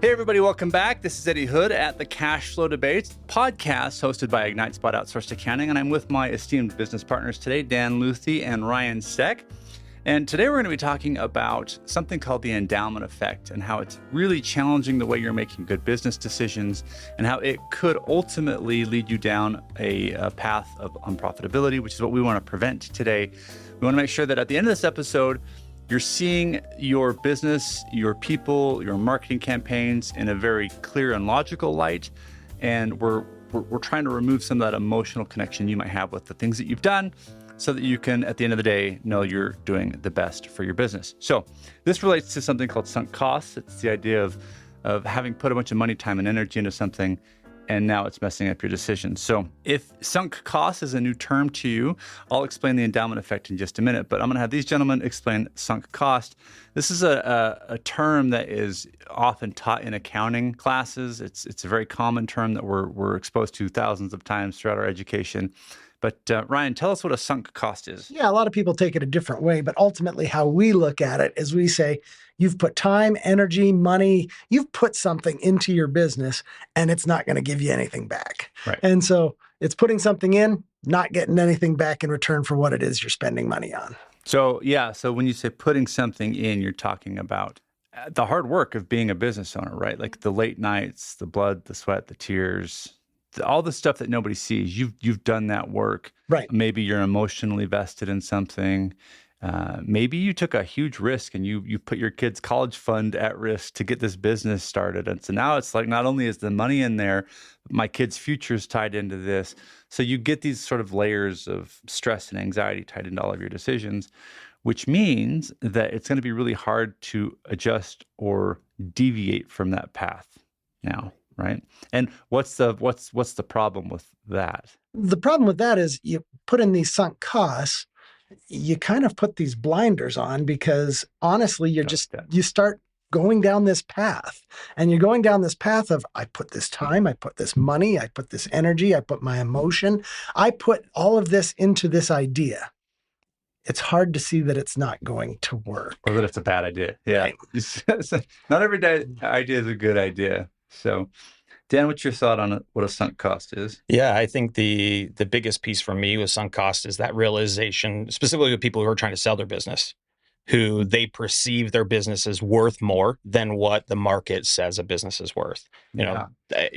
Hey everybody, welcome back. This is Eddy Hood at the Cash Flow Debates podcast hosted by IgniteSpot Outsourced Accounting, and I'm with my esteemed business partners today, Dan Luthi and Ryan Steck. And today we're going to be talking about something called the endowment effect and how it's really challenging the way you're making good business decisions and how it could ultimately lead you down a path of unprofitability, which is what we want to prevent today. We want to make sure that at the end of this episode, you're seeing your business, your people, your marketing campaigns in a very clear and logical light. And we're trying to remove some of that emotional connection you might have with the things that you've done so that you can, at the end of the day, know you're doing the best for your business. So this relates to something called sunk costs. It's the idea of having put a bunch of money, time, and energy into something, and now it's messing up your decisions. So if sunk cost is a new term to you, I'll explain the endowment effect in just a minute, but I'm going to have these gentlemen explain sunk cost. This is a term that is often taught in accounting classes. It's a very common term that we're exposed to thousands of times throughout our education. But Ryan, tell us what a sunk cost is. Yeah, a lot of people take it a different way, but ultimately how we look at it is we say, you've put time, energy, money, you've put something into your business and it's not going to give you anything back. Right. And so it's putting something in, not getting anything back in return for what it is you're spending money on. So when you say putting something in, you're talking about the hard work of being a business owner, right? Like the late nights, the blood, the sweat, the tears, all the stuff that nobody sees. You've done that work. Right. Maybe you're emotionally vested in something. Maybe you took a huge risk and you put your kid's college fund at risk to get this business started. And so now it's like, not only is the money in there, my kid's future is tied into this. So you get these sort of layers of stress and anxiety tied into all of your decisions, which means that it's going to be really hard to adjust or deviate from that path now. Right. And what's the problem with that? The problem with that is you put in these sunk costs, you kind of put these blinders on because honestly, you start going down this path and you're going down this path of, I put this time, I put this money, I put this energy, I put my emotion, I put all of this into this idea. It's hard to see that it's not going to work. Or that it's a bad idea. Yeah. Right. Not every idea is a good idea. So, Dan, what's your thought on what a sunk cost is? Yeah, I think the biggest piece for me with sunk cost is that realization, specifically with people who are trying to sell their business, who they perceive their business is worth more than what the market says a business is worth.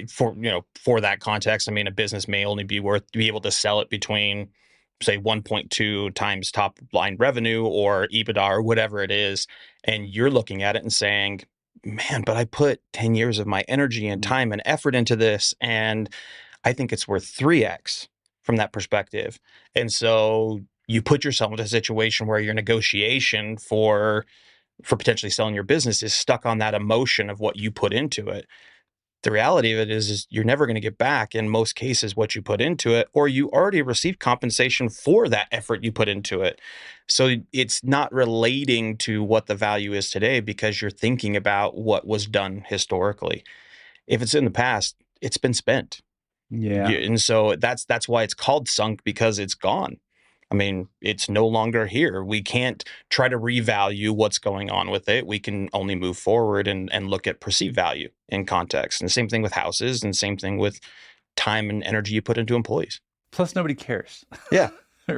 For that context, I mean, a business may only be able to sell it between, say, 1.2 times top line revenue or EBITDA or whatever it is, and you're looking at it and saying, man, but I put 10 years of my energy and time and effort into this, and I think it's worth 3x from that perspective. And so you put yourself into a situation where your negotiation for potentially selling your business is stuck on that emotion of what you put into it. The reality of it is you're never going to get back, in most cases, what you put into it, or you already received compensation for that effort you put into it. So it's not relating to what the value is today because you're thinking about what was done historically. If it's in the past, it's been spent. Yeah. And so that's why it's called sunk, because it's gone. I mean, it's no longer here. We can't try to revalue what's going on with it. We can only move forward and look at perceived value in context. And the same thing with houses, and same thing with time and energy you put into employees. Plus, nobody cares. Yeah.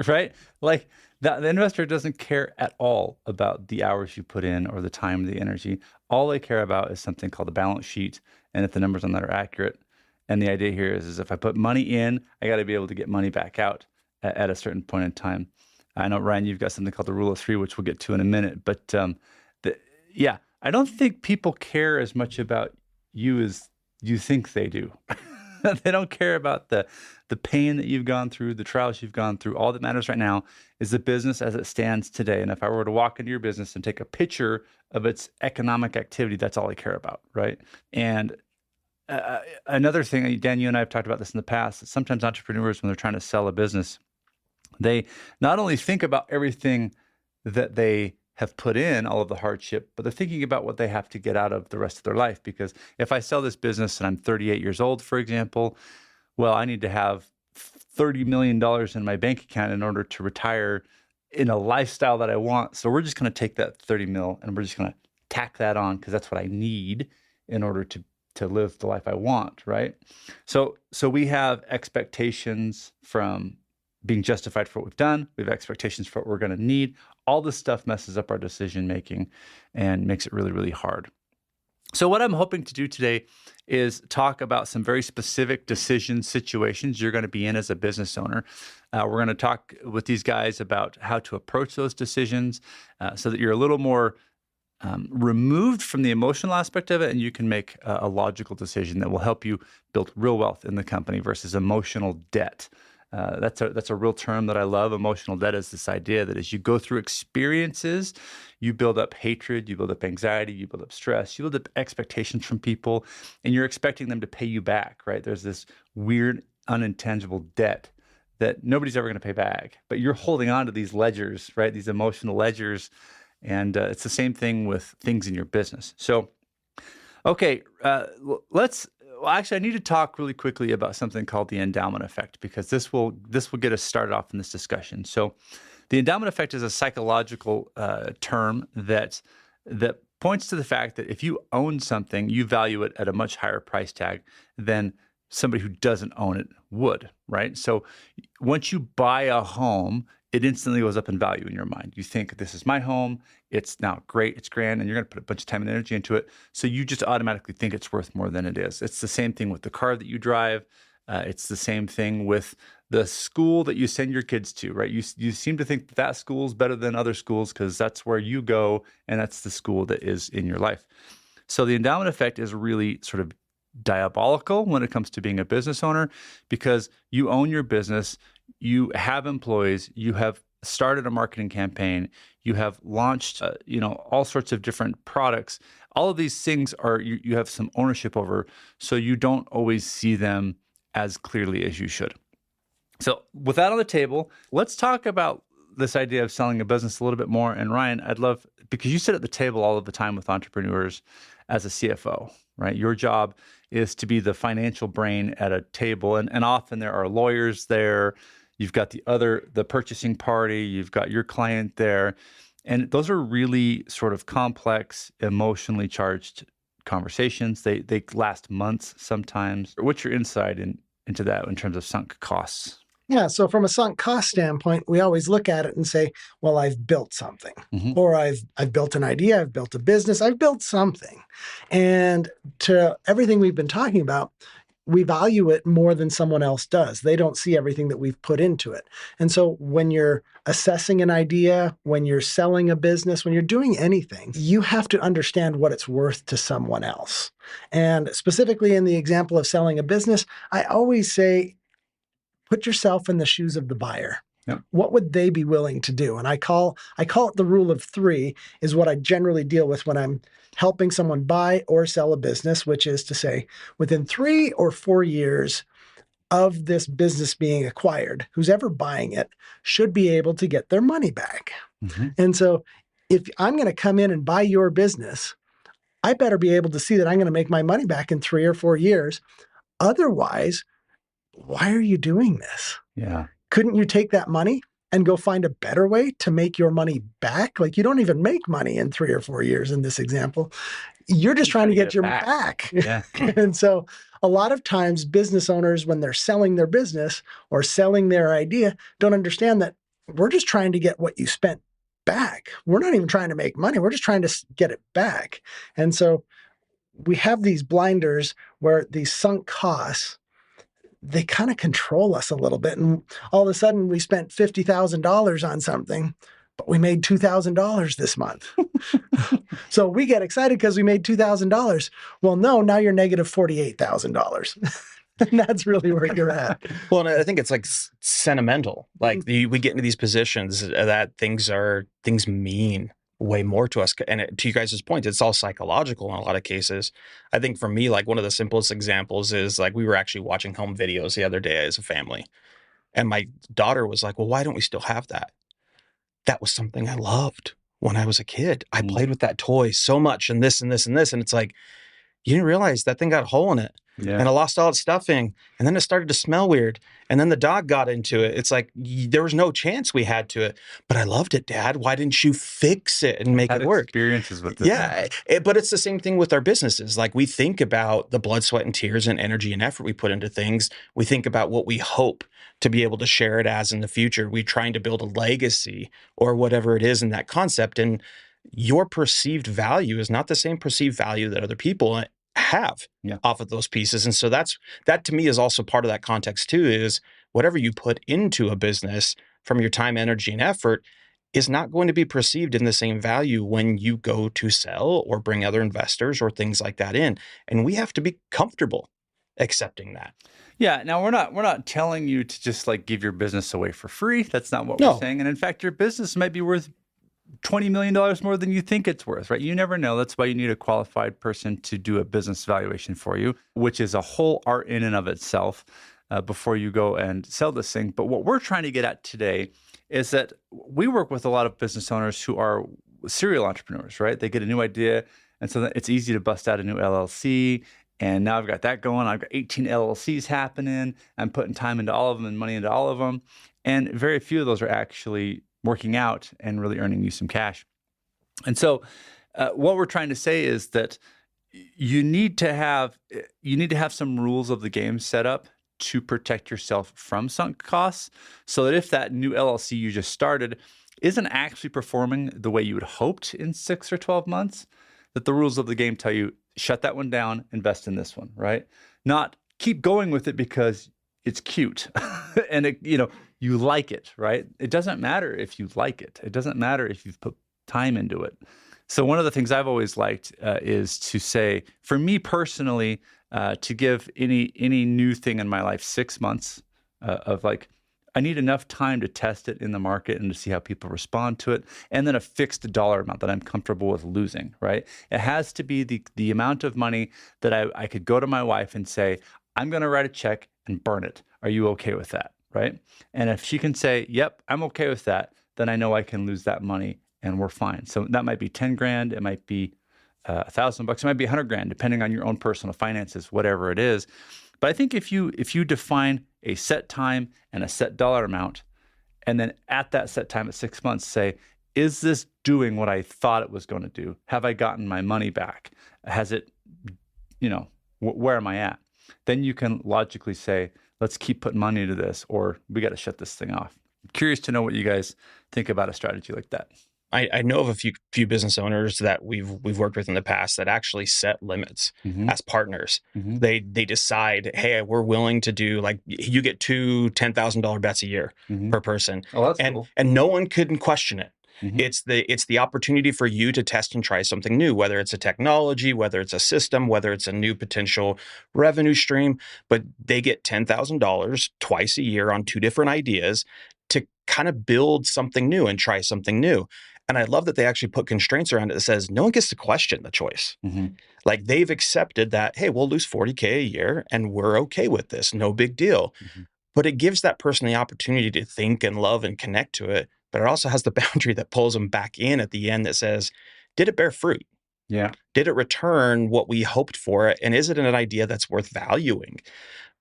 Right? Like the investor doesn't care at all about the hours you put in or the time, the energy. All they care about is something called a balance sheet, and if the numbers on that are accurate. And the idea here is if I put money in, I got to be able to get money back out at a certain point in time. I know, Ryan, you've got something called the rule of three, which we'll get to in a minute. But I don't think people care as much about you as you think they do. They don't care about the pain that you've gone through, the trials you've gone through. All that matters right now is the business as it stands today. And if I were to walk into your business and take a picture of its economic activity, that's all I care about, right? And another thing, Dan, you and I have talked about this in the past, sometimes entrepreneurs, when they're trying to sell a business, they not only think about everything that they have put in, all of the hardship, but they're thinking about what they have to get out of the rest of their life. Because if I sell this business and I'm 38 years old, for example, well, I need to have $30 million in my bank account in order to retire in a lifestyle that I want. So we're just going to take that 30 mil and we're just going to tack that on because that's what I need. in order to live the life I want, right? So we have expectations from being justified for what we've done. We have expectations for what we're going to need. All this stuff messes up our decision making and makes it really, really hard. So what I'm hoping to do today is talk about some very specific decision situations you're going to be in as a business owner. We're going to talk with these guys about how to approach those decisions so that you're a little more removed from the emotional aspect of it, and you can make a logical decision that will help you build real wealth in the company versus emotional debt. That's a real term that I love. Emotional debt is this idea that as you go through experiences, you build up hatred, you build up anxiety, you build up stress, you build up expectations from people, and you're expecting them to pay you back, right? There's this weird, unintangible debt that nobody's ever going to pay back, but you're holding on to these ledgers, right? These emotional ledgers. And it's the same thing with things in your business. So, okay, actually, I need to talk really quickly about something called the endowment effect, because this will get us started off in this discussion. So, the endowment effect is a psychological term that points to the fact that if you own something, you value it at a much higher price tag than somebody who doesn't own it would, right? So, once you buy a home, it instantly goes up in value in your mind. You think, this is my home, it's now great, it's grand, and you're going to put a bunch of time and energy into it. So you just automatically think it's worth more than it is. It's the same thing with the car that you drive. It's the same thing with the school that you send your kids to, right? You seem to think that school is better than other schools because that's where you go, and that's the school that is in your life. So the endowment effect is really sort of diabolical when it comes to being a business owner, because you own your business, you have employees, you have started a marketing campaign, you have launched, all sorts of different products. All of these things you have some ownership over, so you don't always see them as clearly as you should. So with that on the table, let's talk about this idea of selling a business a little bit more. And Ryan, I'd love, because you sit at the table all of the time with entrepreneurs as a CFO, right? Your job is to be the financial brain at a table, and often there are lawyers there. You've got the purchasing party, you've got your client there. And those are really sort of complex, emotionally charged conversations. They last months sometimes. What's your insight into that in terms of sunk costs? Yeah, so from a sunk cost standpoint, we always look at it and say, well, I've built something, or I've built an idea, I've built a business, I've built something. And to everything we've been talking about, we value it more than someone else does. They don't see everything that we've put into it. And so when you're assessing an idea, when you're selling a business, when you're doing anything, you have to understand what it's worth to someone else. And specifically in the example of selling a business, I always say, put yourself in the shoes of the buyer. Yep. What would they be willing to do? And I call it the rule of 3 is what I generally deal with when I'm helping someone buy or sell a business, which is to say, within 3 or 4 years of this business being acquired, who's ever buying it should be able to get their money back. And so if I'm going to come in and buy your business, I better be able to see that I'm going to make my money back in 3 or 4 years. Otherwise, why are you doing this? Yeah. Couldn't you take that money and go find a better way to make your money back? Like, you don't even make money in 3 or 4 years in this example. You're just trying to get your back. Yeah. And so a lot of times business owners, when they're selling their business or selling their idea, don't understand that we're just trying to get what you spent back. We're not even trying to make money. We're just trying to get it back. And so we have these blinders where these sunk costs, they kind of control us a little bit. And all of a sudden we spent $50,000 on something, but we made $2,000 this month. So we get excited because we made $2,000. Well, no, now you're negative $48,000. And that's really where you're at. Well, and I think it's like sentimental. Like we get into these positions that things mean way more to us. And to you guys' point, it's all psychological in a lot of cases. I think for me, like one of the simplest examples is like we were actually watching home videos the other day as a family. And my daughter was like, well, why don't we still have that? That was something I loved when I was a kid. I played with that toy so much and this and this and this. And it's like, you didn't realize that thing got a hole in it. and I lost all its stuffing, and then it started to smell weird, and then the dog got into it. It's like, there was no chance we had to it, but I loved it, Dad. Why didn't you fix it and make it work? Experiences with it. Yeah, but it's the same thing with our businesses. Like, we think about the blood, sweat, and tears and energy and effort we put into things. We think about what we hope to be able to share it as in the future. We're trying to build a legacy or whatever it is in that concept, and your perceived value is not the same perceived value that other people have off of those pieces. And so that to me is also part of that context too, is whatever you put into a business from your time, energy, and effort is not going to be perceived in the same value when you go to sell or bring other investors or things like that in. And we have to be comfortable accepting that. Yeah. Now we're not telling you to just like give your business away for free. That's not what we're saying. And in fact, your business might be worth $20 million more than you think it's worth, right? You never know. That's why you need a qualified person to do a business valuation for you, which is a whole art in and of itself before you go and sell this thing. But what we're trying to get at today is that we work with a lot of business owners who are serial entrepreneurs, right? They get a new idea, and so it's easy to bust out a new LLC. And now I've got that going. I've got 18 LLCs happening. I'm putting time into all of them and money into all of them. And very few of those are actually working out and really earning you some cash. And so what we're trying to say is that you need to have some rules of the game set up to protect yourself from sunk costs, so that if that new LLC you just started isn't actually performing the way you had hoped in 6 or 12 months, that the rules of the game tell you, shut that one down, invest in this one, right? Not keep going with it because it's cute and you like it, right? It doesn't matter if you like it. It doesn't matter if you've put time into it. So one of the things I've always liked is to say, for me personally, to give any new thing in my life 6 months of like, I need enough time to test it in the market and to see how people respond to it, and then a fixed dollar amount that I'm comfortable with losing, right? It has to be the amount of money that I could go to my wife and say, I'm going to write a check and burn it. Are you okay with that, right? And if she can say, yep, I'm okay with that, then I know I can lose that money and we're fine. So that might be 10 grand. It might be $1,000 bucks. It might be 100 grand, depending on your own personal finances, whatever it is. But I think if you define a set time and a set dollar amount, and then at that set time at 6 months, say, is this doing what I thought it was going to do? Have I gotten my money back? Has it, where am I at? Then you can logically say, let's keep putting money into this, or we got to shut this thing off. I'm curious to know what you guys think about a strategy like that. I know of a few business owners that we've worked with in the past that actually set limits as partners. They decide, hey, we're willing to do, like, you get 2 $10,000 bets a year per person. Oh, that's cool. And no one couldn't question it. It's the opportunity for you to test and try something new, whether it's a technology, whether it's a system, whether it's a new potential revenue stream. But they get $10,000 twice a year on 2 different ideas to kind of build something new and try something new. And I love that they actually put constraints around it that says no one gets to question the choice. Like, they've accepted that, hey, we'll lose $40K a year and we're okay with this. No big deal. But it gives that person the opportunity to think and love and connect to it. But it also has the boundary that pulls them back in at the end that says, did it bear fruit? Yeah. Did it return what we hoped for it? And is it an idea that's worth valuing?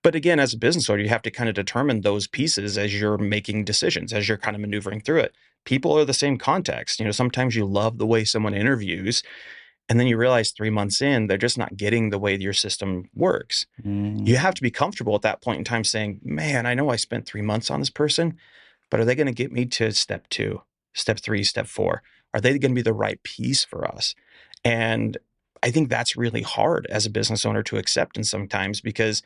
But again, as a business owner, you have to kind of determine those pieces as you're making decisions, as you're kind of maneuvering through it. People are the same context. Sometimes you love the way someone interviews, and then you realize 3 months in, they're just not getting the way your system works. You have to be comfortable at that point in time saying, man, I know I spent 3 months on this person, but are they going to get me to step 2, step 3, step 4? Are they going to be the right piece for us? And I think that's really hard as a business owner to accept, and sometimes because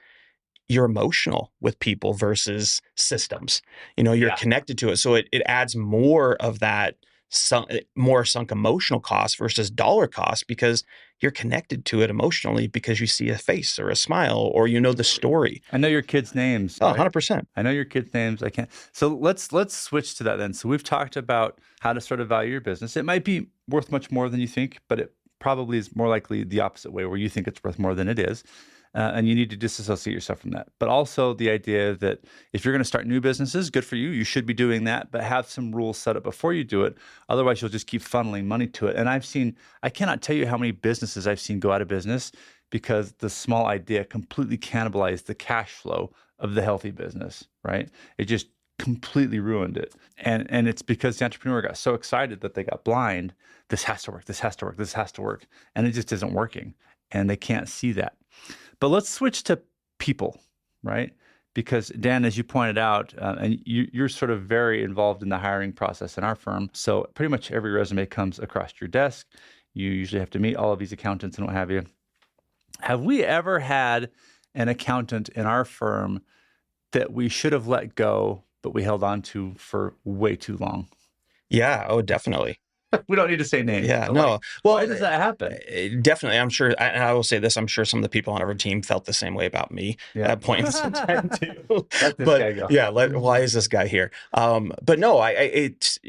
you're emotional with people versus systems. You're connected to it. So it adds more of that sunk emotional cost versus dollar cost, because you're connected to it emotionally because you see a face or a smile, or the story. I know your kids' names. Oh, 100%. I know your kids' names. I can't. So let's switch to that then. So we've talked about how to sort of value your business. It might be worth much more than you think, but it probably is more likely the opposite way, where you think it's worth more than it is. And you need to disassociate yourself from that. But also the idea that if you're going to start new businesses, good for you. You should be doing that, but have some rules set up before you do it. Otherwise, you'll just keep funneling money to it. And I cannot tell you how many businesses I've seen go out of business because the small idea completely cannibalized the cash flow of the healthy business, right? It just completely ruined it. And it's because the entrepreneur got so excited that they got blind. This has to work. This has to work. This has to work. And it just isn't working. And they can't see that. But let's switch to people, right? Because Dan, as you pointed out, and you're sort of very involved in the hiring process in our firm. So pretty much every resume comes across your desk. You usually have to meet all of these accountants and what have you. Have we ever had an accountant in our firm that we should have let go, but we held on to for way too long? Yeah. Oh, definitely. We don't need to say names. Yeah, no. Like, well, why does that happen? Definitely. I'm sure. I will say this. I'm sure some of the people on our team felt the same way about me at points in time too. Let this guy go. Yeah. Why is this guy here? But no, it's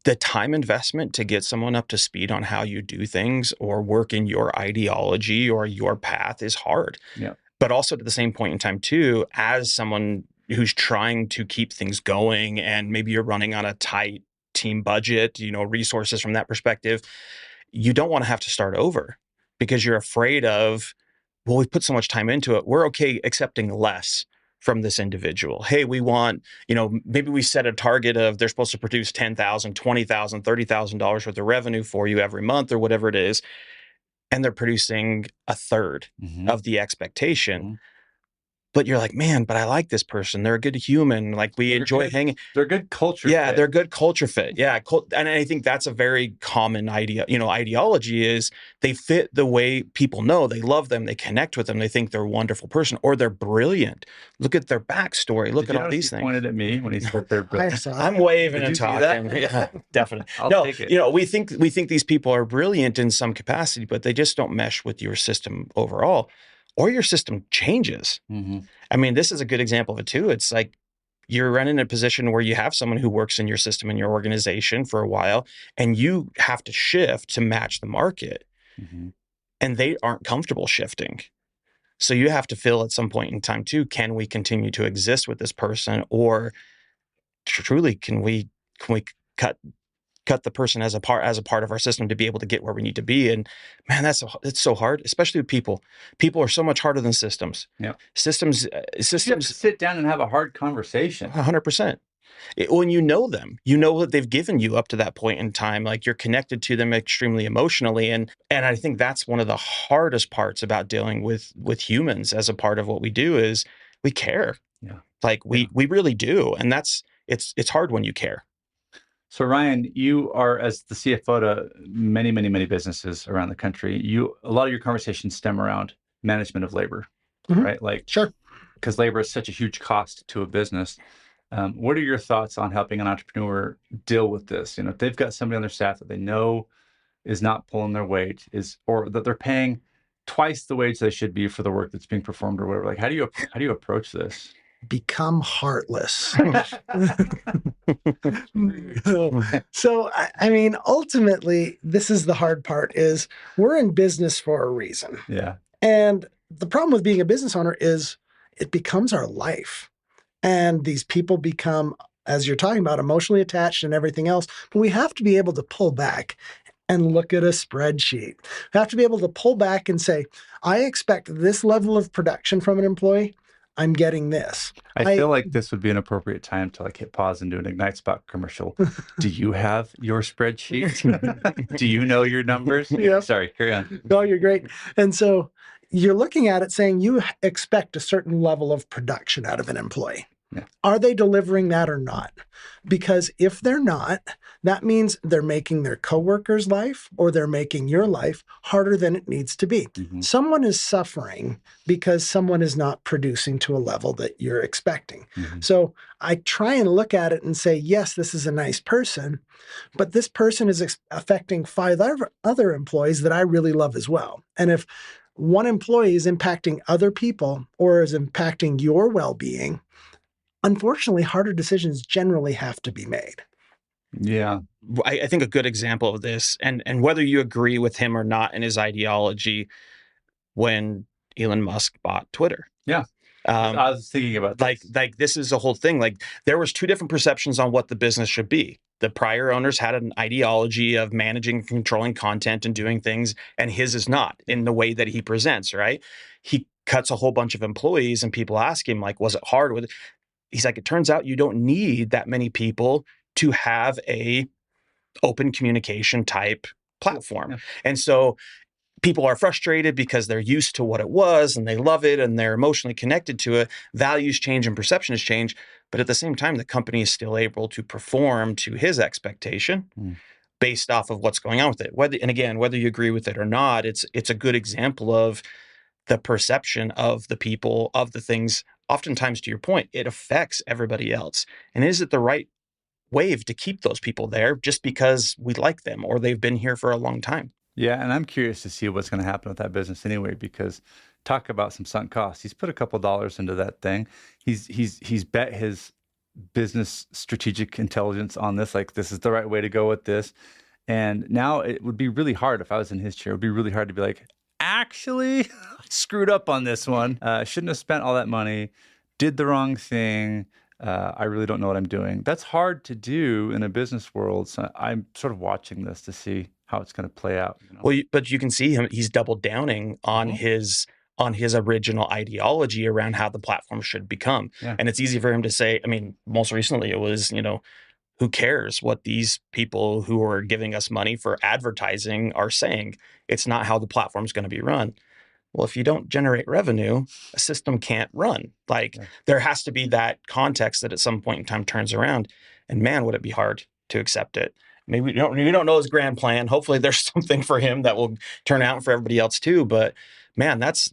the time investment to get someone up to speed on how you do things or work in your ideology or your path is hard. Yeah. But also at the same point in time too, as someone who's trying to keep things going and maybe you're running on a tight team budget, resources from that perspective, you don't want to have to start over because you're afraid of, well, we've put so much time into it. We're okay accepting less from this individual. Hey, we want, maybe we set a target of they're supposed to produce $10,000, $20,000, $30,000 worth of revenue for you every month or whatever it is. And they're producing a third of the expectation. Mm-hmm. But you're like, man, but I like this person. They're a good human. Like we enjoy hanging. They're good culture fit. Yeah, they're good culture fit. Yeah. And I think that's a very common idea. Ideology is they fit the way people know. They love them. They connect with them. They think they're a wonderful person or they're brilliant. Look at their backstory. Look at all these things. He pointed at me when he said they're brilliant. I'm waving and talking. Yeah, definitely. I'll take it. We think these people are brilliant in some capacity, but they just don't mesh with your system overall. Or your system changes. Mm-hmm. I mean, this is a good example of it too. It's like you're running a position where you have someone who works in your system in your organization for a while, and you have to shift to match the market. Mm-hmm. And they aren't comfortable shifting. So you have to feel at some point in time too, can we continue to exist with this person? Or truly, can we cut the person as a part of our system to be able to get where we need to be? And man, it's so hard, especially with people. People are so much harder than systems. Yeah, systems. You have to sit down and have a hard conversation. 100%. When you know them, you know what they've given you up to that point in time. Like you're connected to them extremely emotionally, and I think that's one of the hardest parts about dealing with humans as a part of what we do is we care. Yeah, like we really do, and it's hard when you care. So Ryan, you are, as the CFO to many, many, many businesses around the country, a lot of your conversations stem around management of labor, mm-hmm. right? Like, sure, because labor is such a huge cost to a business. What are your thoughts on helping an entrepreneur deal with this? If they've got somebody on their staff that they know is not pulling their weight, or that they're paying twice the wage they should be for the work that's being performed, or whatever. Like, how do you approach this? Become heartless. So, I mean, ultimately, this is the hard part is we're in business for a reason. Yeah. And the problem with being a business owner is it becomes our life. And these people become, as you're talking about, emotionally attached and everything else. But we have to be able to pull back and look at a spreadsheet. We have to be able to pull back and say, I expect this level of production from an employee. I'm getting this. I feel like this would be an appropriate time to hit pause and do an Ignite Spot commercial. Do you have your spreadsheet? Do you know your numbers? Yeah. Sorry, carry on. No, you're great. And so you're looking at it saying you expect a certain level of production out of an employee. Yeah. Are they delivering that or not? Because if they're not, that means they're making their coworkers' life or they're making your life harder than it needs to be. Mm-hmm. Someone is suffering because someone is not producing to a level that you're expecting. Mm-hmm. So I try and look at it and say, yes, this is a nice person, but this person is affecting 5 other employees that I really love as well. And if one employee is impacting other people or is impacting your well-being, unfortunately, harder decisions generally have to be made. Yeah. I think a good example of this, and whether you agree with him or not in his ideology, when Elon Musk bought Twitter. Yeah. I was thinking about this. Like this is a whole thing. Like there was 2 different perceptions on what the business should be. The prior owners had an ideology of managing and controlling content and doing things, and his is not in the way that he presents, right? He cuts a whole bunch of employees, and people ask him, like, was it hard with it? He's like, it turns out you don't need that many people to have a open communication type platform. Yeah. And so people are frustrated because they're used to what it was and they love it and they're emotionally connected to it. Values change and perceptions change. But at the same time, the company is still able to perform to his expectation based off of what's going on with it. Whether you agree with it or not, it's a good example of the perception of the people, of the things. Oftentimes, to your point, it affects everybody else. And is it the right wave to keep those people there just because we like them or they've been here for a long time? Yeah, and I'm curious to see what's going to happen with that business anyway, because talk about some sunk costs. He's put a couple dollars into that thing. He's bet his business strategic intelligence on this, like this is the right way to go with this. And now it would be really hard if I was in his chair. It would be really hard to be like, actually, I screwed up on this one. Shouldn't have spent all that money. Did the wrong thing. I really don't know what I'm doing. That's hard to do in a business world. So I'm sort of watching this to see how it's going to play out. You know? Well, but you can see him, he's double downing on his original ideology around how the platform should become. Yeah. And it's easy for him to say, I mean, most recently it was, who cares what these people who are giving us money for advertising are saying? It's not how the platform is going to be run. Well, if you don't generate revenue, a system can't run. There has to be that context that at some point in time turns around. And man, would it be hard to accept it. Maybe we don't know his grand plan. Hopefully there's something for him that will turn out for everybody else too. But man, that's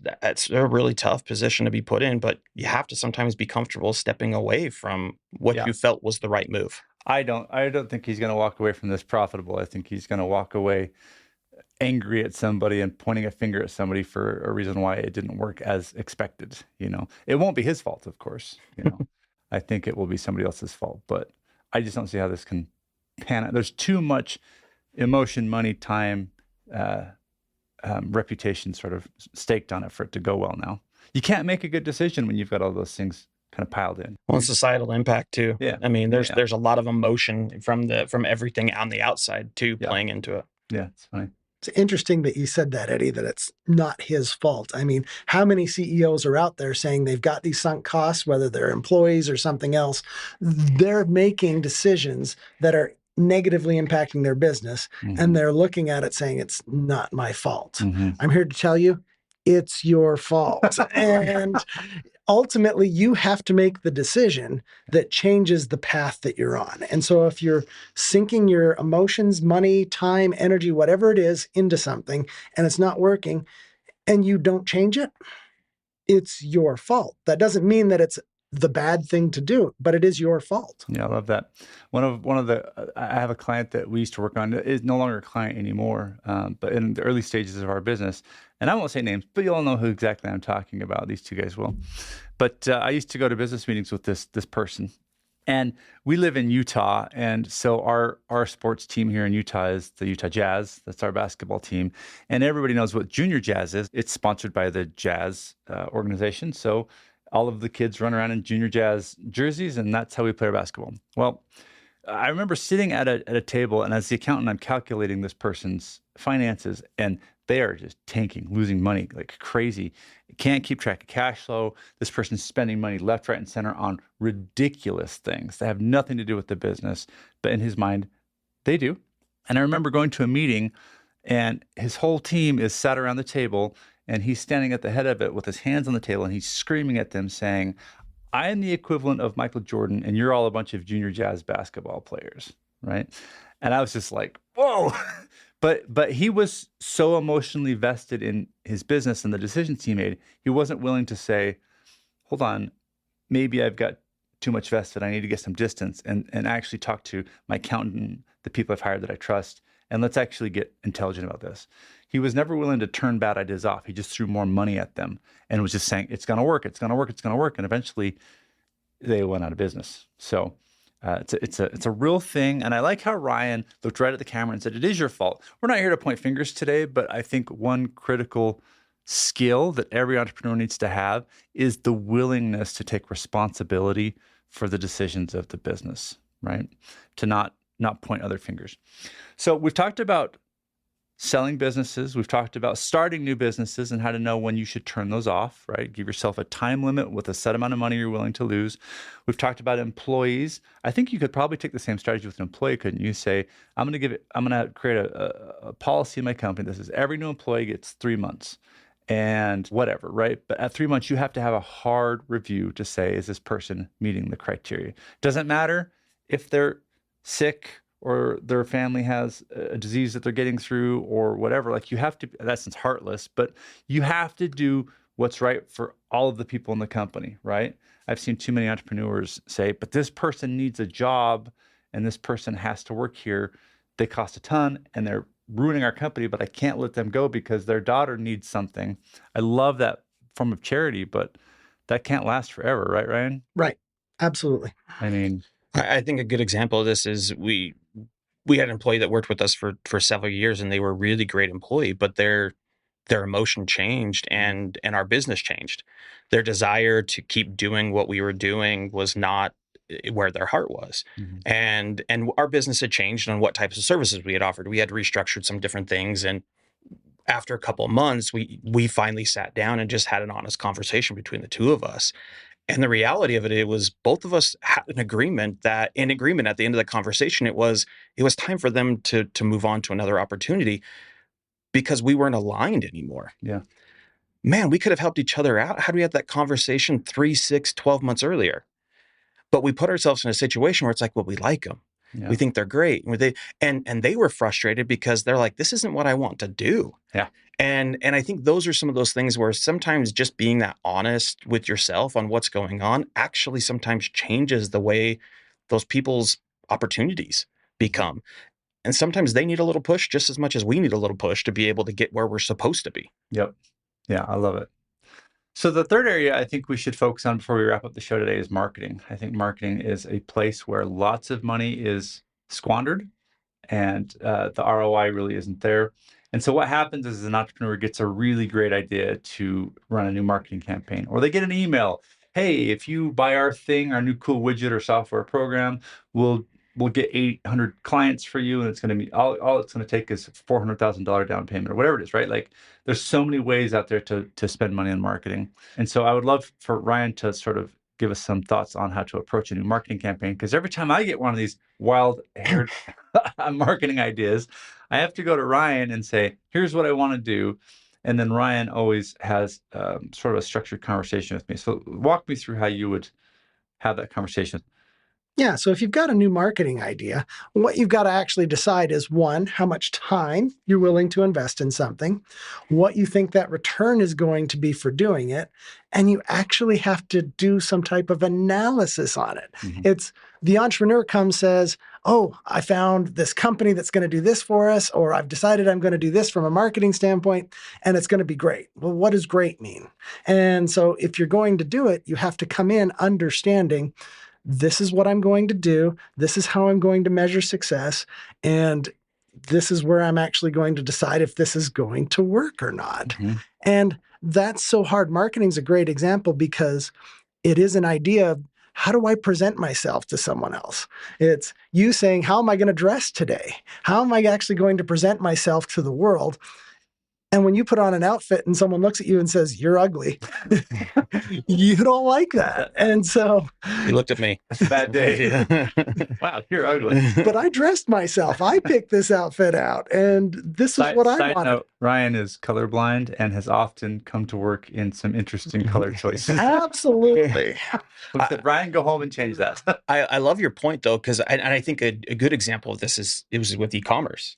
a really tough position to be put in. But you have to sometimes be comfortable stepping away from what you felt was the right move. I don't think he's going to walk away from this profitable. I think he's going to walk away angry at somebody and pointing a finger at somebody for a reason why it didn't work as expected. It won't be his fault, of course. I think it will be somebody else's fault, but I just don't see how this can pan out. There's too much emotion, money, time, reputation sort of staked on it for it to go well now. You can't make a good decision when you've got all those things kind of piled in. Well, societal impact too. Yeah. I mean, there's a lot of emotion from everything on the outside too playing into it. Yeah, it's funny. It's interesting that you said that, Eddie, that it's not his fault. I mean, how many CEOs are out there saying they've got these sunk costs, whether they're employees or something else? They're making decisions that are negatively impacting their business, and they're looking at it saying, it's not my fault. I'm here to tell you, it's your fault. And ultimately, you have to make the decision that changes the path that you're on. And so if you're sinking your emotions, money, time, energy, whatever it is, into something, and it's not working, and you don't change it, it's your fault. That doesn't mean that it's the bad thing to do, but it is your fault. Yeah, I love that. One of the I have a client that we used to work on, is no longer a client anymore, but in the early stages of our business, and I won't say names, but you'll know who exactly I'm talking about. These two guys will. But I used to go to business meetings with this person, and we live in Utah, and so our sports team here in Utah is the Utah Jazz. That's our basketball team, and everybody knows what Junior Jazz is. It's sponsored by the Jazz organization, so all of the kids run around in Junior Jazz jerseys, and that's how we play our basketball. Well, I remember sitting at a table, and as the accountant, I'm calculating this person's finances, and they are just tanking, losing money like crazy. Can't keep track of cash flow. This person's spending money left, right, and center on ridiculous things that have nothing to do with the business, but in his mind, they do. And I remember going to a meeting, and his whole team is sat around the table, and he's standing at the head of it with his hands on the table, and he's screaming at them saying, I am the equivalent of Michael Jordan, and you're all a bunch of Junior Jazz basketball players, right? And I was just like, whoa. But he was so emotionally vested in his business and the decisions he made, he wasn't willing to say, hold on, maybe I've got too much vested. I need to get some distance and actually talk to my accountant, the people I've hired that I trust, and let's actually get intelligent about this. He was never willing to turn bad ideas off. He just threw more money at them and was just saying, it's going to work, it's going to work, it's going to work. And eventually they went out of business. So it's a real thing. And I like how Ryan looked right at the camera and said, it is your fault. We're not here to point fingers today, but I think one critical skill that every entrepreneur needs to have is the willingness to take responsibility for the decisions of the business, right? To not not point other fingers. So we've talked about selling businesses. We've talked about starting new businesses and how to know when you should turn those off, right? Give yourself a time limit with a set amount of money you're willing to lose. We've talked about employees. I think you could probably take the same strategy with an employee, couldn't you? Say, I'm going to create a policy in my company that says every new employee gets 3 months and whatever, right? But at 3 months, you have to have a hard review to say, is this person meeting the criteria? Doesn't matter if they're sick or their family has a disease that they're getting through or whatever. Like, you have to, that sounds heartless, but you have to do what's right for all of the people in the company, right? I've seen too many entrepreneurs say, but this person needs a job and this person has to work here. They cost a ton and they're ruining our company, but I can't let them go because their daughter needs something. I love that form of charity, but that can't last forever, right, Ryan? Right. Absolutely. I mean, I think a good example of this is we had an employee that worked with us for several years, and they were a really great employee, but their emotion changed and our business changed. Their desire to keep doing what we were doing was not where their heart was. Mm-hmm. And our business had changed on what types of services we had offered. We had restructured some different things, and after a couple of months, we finally sat down and just had an honest conversation between the two of us. And the reality of it was both of us had an agreement at the end of the conversation, it was time for them to move on to another opportunity because we weren't aligned anymore. Yeah. Man, we could have helped each other out had we had that conversation 3, 6, 12 months earlier. But we put ourselves in a situation where it's like, well, we like them. Yeah. We think they're great. And they were frustrated because they're like, this isn't what I want to do. Yeah. And I think those are some of those things where sometimes just being that honest with yourself on what's going on actually sometimes changes the way those people's opportunities become. And sometimes they need a little push just as much as we need a little push to be able to get where we're supposed to be. Yep. Yeah, I love it. So the third area I think we should focus on before we wrap up the show today is marketing. I think marketing is a place where lots of money is squandered and the ROI really isn't there. And so what happens is an entrepreneur gets a really great idea to run a new marketing campaign, or they get an email. Hey, if you buy our thing, our new cool widget or software program, we'll get 800 clients for you. And it's going to be all it's going to take is $400,000 down payment or whatever it is, right? Like, there's so many ways out there to spend money on marketing. And so I would love for Ryan to sort of give us some thoughts on how to approach a new marketing campaign. Because every time I get one of these wild-haired marketing ideas, I have to go to Ryan and say, here's what I want to do. And then Ryan always has sort of a structured conversation with me. So walk me through how you would have that conversation. Yeah. So if you've got a new marketing idea, what you've got to actually decide is, one, how much time you're willing to invest in something, what you think that return is going to be for doing it, and you actually have to do some type of analysis on it. Mm-hmm. It's the entrepreneur comes, says, oh, I found this company that's going to do this for us, or I've decided I'm going to do this from a marketing standpoint, and it's going to be great. Well, what does great mean? And so if you're going to do it, you have to come in understanding, this is what I'm going to do. This is how I'm going to measure success. And this is where I'm actually going to decide if this is going to work or not. Mm-hmm. And that's so hard. Marketing's a great example because it is an idea of, how do I present myself to someone else? It's you saying, how am I going to dress today? How am I actually going to present myself to the world? And when you put on an outfit and someone looks at you and says, you're ugly, you don't like that. And so he looked at me. It's a bad day. Wow, you're ugly. But I dressed myself. I picked this outfit out, and this is what I wanted. Note, Ryan is colorblind and has often come to work in some interesting color choices. Absolutely. Ryan, go home and change that. I love your point, though, because I think a good example of this was with e-commerce.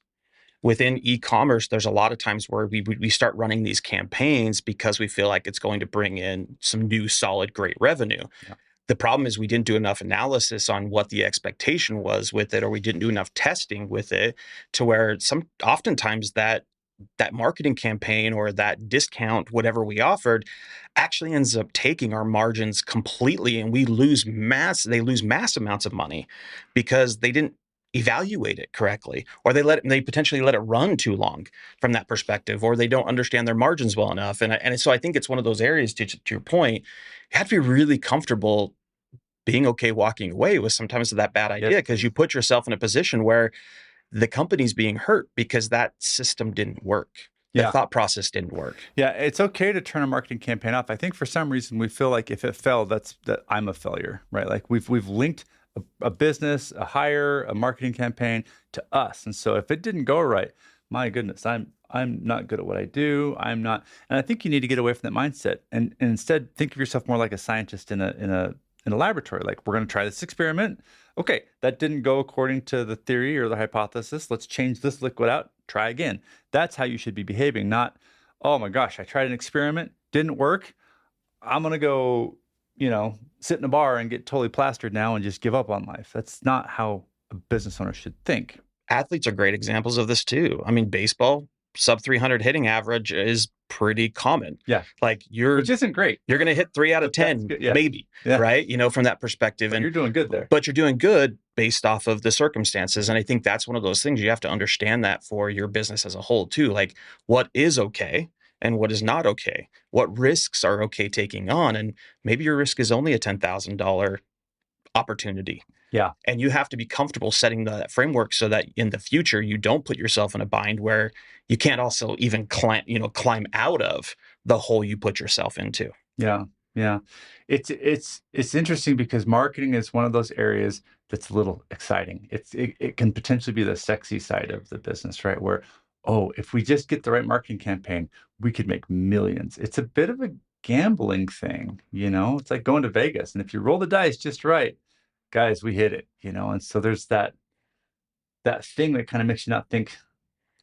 Within e-commerce, there's a lot of times where we start running these campaigns because we feel like it's going to bring in some new, solid, great revenue. Yeah. The problem is we didn't do enough analysis on what the expectation was with it, or we didn't do enough testing with it to where oftentimes that marketing campaign or that discount, whatever we offered, actually ends up taking our margins completely, and they lose mass amounts of money because they didn't evaluate it correctly, or they potentially let it run too long from that perspective, or they don't understand their margins well enough. And so I think it's one of those areas, to your point, you have to be really comfortable being okay walking away was sometimes that bad idea, because you put yourself in a position where the company's being hurt because that system didn't work. The thought process didn't work. Yeah, it's okay to turn a marketing campaign off. I think for some reason we feel like if it failed, that I'm a failure, right? Like we've linked a business, a hire, a marketing campaign to us, and so if it didn't go right, my goodness, I'm not good at what I do. I'm not, and I think you need to get away from that mindset and instead think of yourself more like a scientist in a laboratory. Like, we're going to try this experiment. Okay, that didn't go according to the theory or the hypothesis. Let's change this liquid out. Try again. That's how you should be behaving, not, oh my gosh, I tried an experiment, didn't work. I'm going to go, sit in a bar and get totally plastered now and just give up on life. That's not how a business owner should think. Athletes are great examples of this too. I mean, baseball, sub 300 hitting average is pretty common. Yeah. Like which isn't great. You're going to hit 3 out of 10, maybe, right? From that perspective. But you're doing good there. But you're doing good based off of the circumstances. And I think that's one of those things you have to understand that for your business as a whole too. Like, what is okay and what is not okay? What risks are okay taking on? And maybe your risk is only a $10,000 opportunity. Yeah. And you have to be comfortable setting that framework so that in the future, you don't put yourself in a bind where you can't also even climb out of the hole you put yourself into. Yeah. Yeah. It's interesting because marketing is one of those areas that's a little exciting. It can potentially be the sexy side of the business, right? Where, if we just get the right marketing campaign, we could make millions. It's a bit of a gambling thing, it's like going to Vegas. And if you roll the dice just right, guys, we hit it, and so there's that thing that kind of makes you not think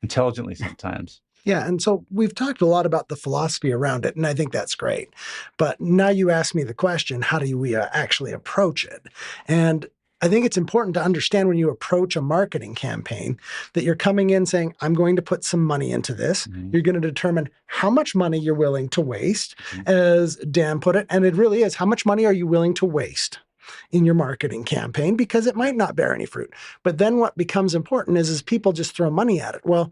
intelligently sometimes. Yeah, and so we've talked a lot about the philosophy around it, and I think that's great. But now you ask me the question, how do we actually approach it? And I think it's important to understand when you approach a marketing campaign that you're coming in saying, I'm going to put some money into this. Mm-hmm. You're going to determine how much money you're willing to waste, as Dan put it, and it really is, how much money are you willing to waste in your marketing campaign, because it might not bear any fruit. But then what becomes important is people just throw money at it. Well,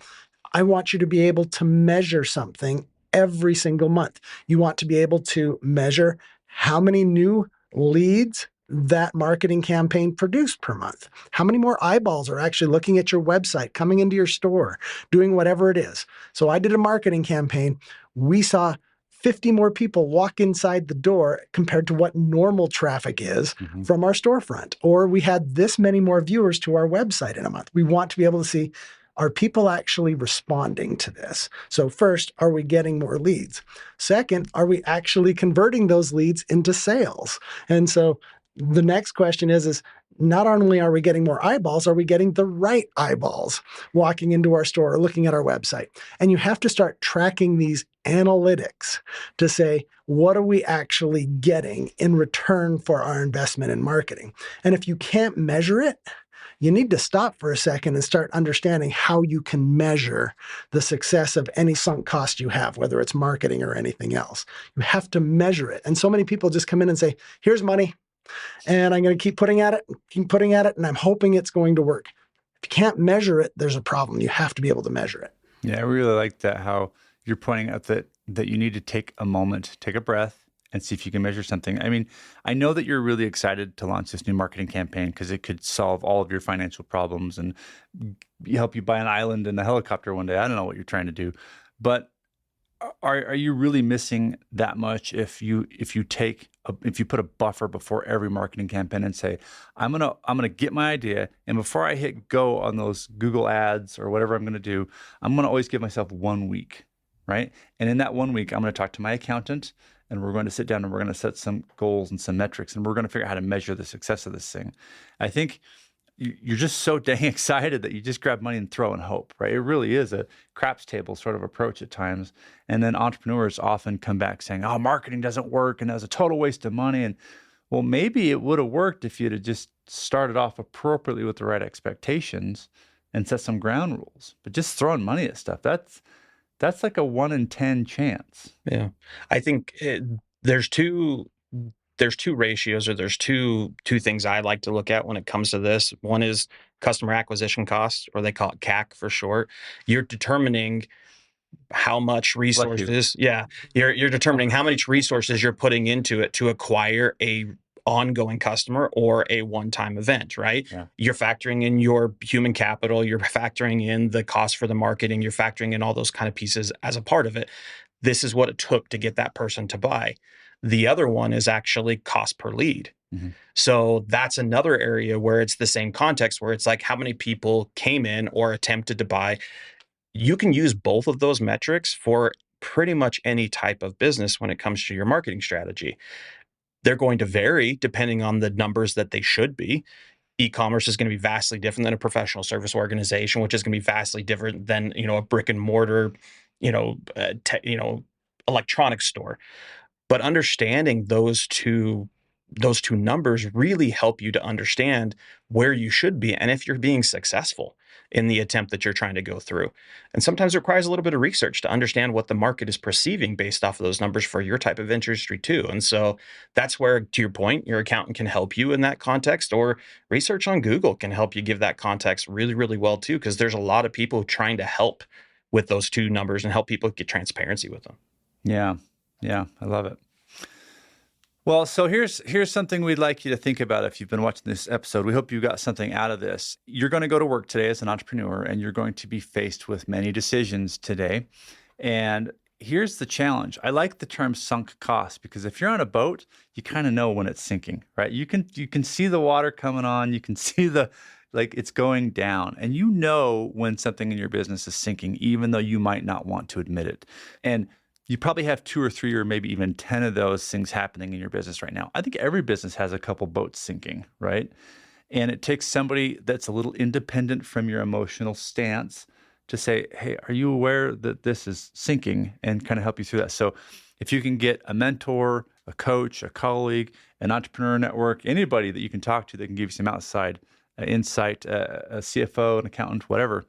I want you to be able to measure something every single month. You want to be able to measure how many new leads that marketing campaign produced per month. How many more eyeballs are actually looking at your website, coming into your store, doing whatever it is. So I did a marketing campaign. We saw 50 more people walk inside the door compared to what normal traffic is from our storefront. Or we had this many more viewers to our website in a month. We want to be able to see, are people actually responding to this? So first, are we getting more leads? Second, are we actually converting those leads into sales? And so the next question is not only are we getting more eyeballs, are we getting the right eyeballs walking into our store or looking at our website? And you have to start tracking these analytics to say, what are we actually getting in return for our investment in marketing? And if you can't measure it, you need to stop for a second and start understanding how you can measure the success of any sunk cost you have, whether it's marketing or anything else. You have to measure it. And so many people just come in and say, here's money, and I'm going to keep putting at it, and I'm hoping it's going to work. If you can't measure it, there's a problem. You have to be able to measure it. Yeah, I really like that, how you're pointing out that you need to take a moment, take a breath, and see if you can measure something. I mean, I know that you're really excited to launch this new marketing campaign because it could solve all of your financial problems and help you buy an island and a helicopter one day. I don't know what you're trying to do, but are you really missing that much if you put a buffer before every marketing campaign and say, I'm gonna get my idea, and before I hit go on those Google ads or whatever I'm gonna do, I'm gonna always give myself 1 week, right? And in that 1 week, I'm gonna talk to my accountant, and we're going to sit down and we're going to set some goals and some metrics, and we're going to figure out how to measure the success of this thing. I think you're just so dang excited that you just grab money and throw and hope, right? It really is a craps table sort of approach at times. And then entrepreneurs often come back saying, oh, marketing doesn't work and that was a total waste of money. And well, maybe it would have worked if you'd have just started off appropriately with the right expectations and set some ground rules. But just throwing money at stuff, that's like a 1 in 10 chance. Yeah. I think there's two ratios, or there's two things I like to look at when it comes to this. One is customer acquisition cost, or they call it CAC for short. You're determining how much resources, you're determining how much resources you're putting into it to acquire a ongoing customer or a one-time event, right? Yeah. You're factoring in your human capital, you're factoring in the cost for the marketing, you're factoring in all those kind of pieces as a part of it. This is what it took to get that person to buy. The other one is actually cost per lead. Mm-hmm. So that's another area where it's the same context, where it's like how many people came in or attempted to buy. You can use both of those metrics for pretty much any type of business when it comes to your marketing strategy. They're going to vary depending on the numbers that they should be. E-commerce is going to be vastly different than a professional service organization, which is going to be vastly different than, a brick and mortar, electronics store. But understanding those two numbers really help you to understand where you should be and if you're being successful in the attempt that you're trying to go through. And sometimes it requires a little bit of research to understand what the market is perceiving based off of those numbers for your type of industry too. And so that's where, to your point, your accountant can help you in that context, or research on Google can help you give that context really, really well too, because there's a lot of people trying to help with those two numbers and help people get transparency with them. Yeah. I love it. Well, so here's something we'd like you to think about if you've been watching this episode. We hope you got something out of this. You're going to go to work today as an entrepreneur, and you're going to be faced with many decisions today. And here's the challenge. I like the term sunk cost, because if you're on a boat, you kind of know when it's sinking, right? You can see the water coming on. You can see it's going down, and you know when something in your business is sinking, even though you might not want to admit it. And you probably have 2 or 3 or maybe even 10 of those things happening in your business right now. I think every business has a couple boats sinking, right? And it takes somebody that's a little independent from your emotional stance to say, hey, are you aware that this is sinking, and kind of help you through that. So if you can get a mentor, a coach, a colleague, an entrepreneur network, anybody that you can talk to that can give you some outside insight, a CFO, an accountant, whatever,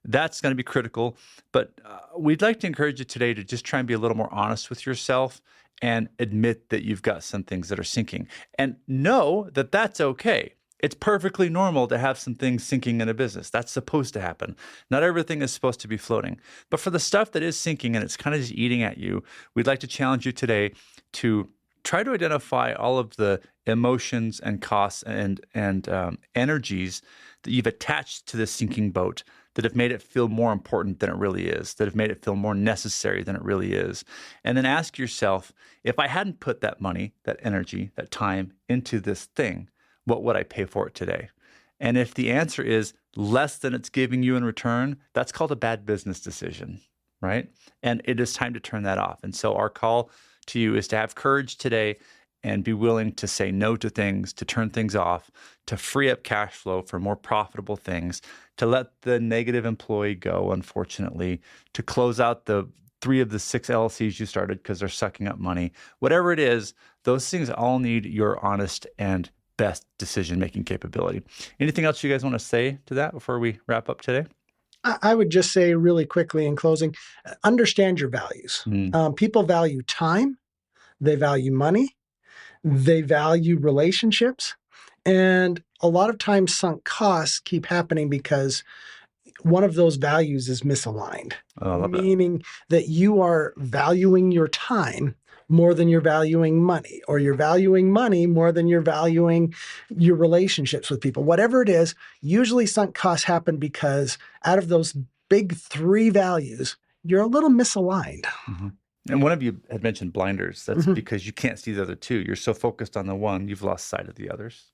that's going to be critical. But we'd like to encourage you today to just try and be a little more honest with yourself and admit that you've got some things that are sinking, and know that that's okay. It's perfectly normal to have some things sinking in a business. That's supposed to happen. Not everything is supposed to be floating. But for the stuff that is sinking and it's kind of just eating at you, we'd like to challenge you today to try to identify all of the emotions and costs and energies that you've attached to this sinking boat that have made it feel more important than it really is, that have made it feel more necessary than it really is. And then ask yourself, if I hadn't put that money, that energy, that time into this thing, what would I pay for it today? And if the answer is less than it's giving you in return, that's called a bad business decision, right? And it is time to turn that off. And so our call to you is to have courage today and be willing to say no to things, to turn things off, to free up cash flow for more profitable things, to let the negative employee go, unfortunately, to close out the 3 of the 6 LLCs you started because they're sucking up money. Whatever it is, those things all need your honest and best decision-making capability. Anything else you guys want to say to that before we wrap up today? I would just say really quickly in closing, understand your values. People value time, they value money, they value relationships, and a lot of times sunk costs keep happening because one of those values is misaligned, meaning that you are valuing your time more than you're valuing money, or you're valuing money more than you're valuing your relationships with people. Whatever it is, usually sunk costs happen because out of those big 3 values, you're a little misaligned. Mm-hmm. And one of you had mentioned blinders. That's because you can't see the other 2. You're so focused on the one, you've lost sight of the others.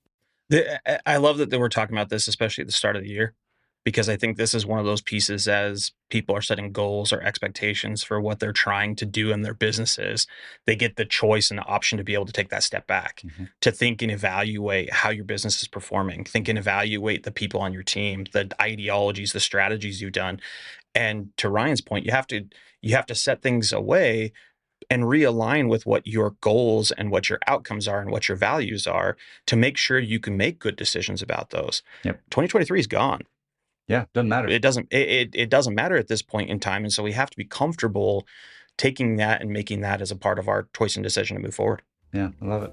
I love that they were talking about this, especially at the start of the year, because I think this is one of those pieces as people are setting goals or expectations for what they're trying to do in their businesses. They get the choice and the option to be able to take that step back, to think and evaluate how your business is performing, think and evaluate the people on your team, the ideologies, the strategies you've done. And to Ryan's point, you have to set things away and realign with what your goals and what your outcomes are and what your values are to make sure you can make good decisions about those. Yep. 2023 is gone. Yeah, doesn't matter. It doesn't matter at this point in time. And so we have to be comfortable taking that and making that as a part of our choice and decision to move forward. Yeah, I love it.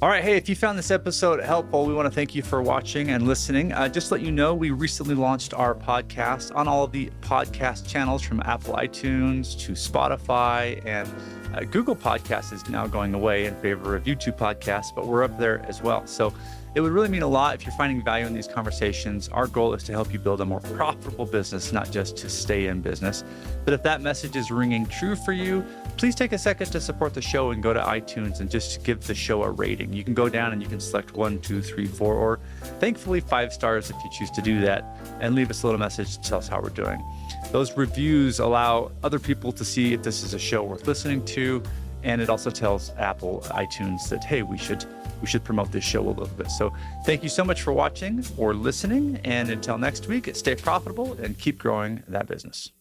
All right. Hey, if you found this episode helpful, we want to thank you for watching and listening. Just to let you know, we recently launched our podcast on all of the podcast channels, from Apple iTunes to Spotify and Google Podcasts is now going away in favor of YouTube Podcasts, but we're up there as well. So it would really mean a lot if you're finding value in these conversations. Our goal is to help you build a more profitable business, not just to stay in business. But if that message is ringing true for you, please take a second to support the show and go to iTunes and just give the show a rating. You can go down and you can select 1, 2, 3, 4, or thankfully 5 stars if you choose to do that, and leave us a little message to tell us how we're doing. Those reviews allow other people to see if this is a show worth listening to, and it also tells Apple, iTunes that, hey, we should promote this show a little bit. So thank you so much for watching or listening, and until next week, stay profitable and keep growing that business.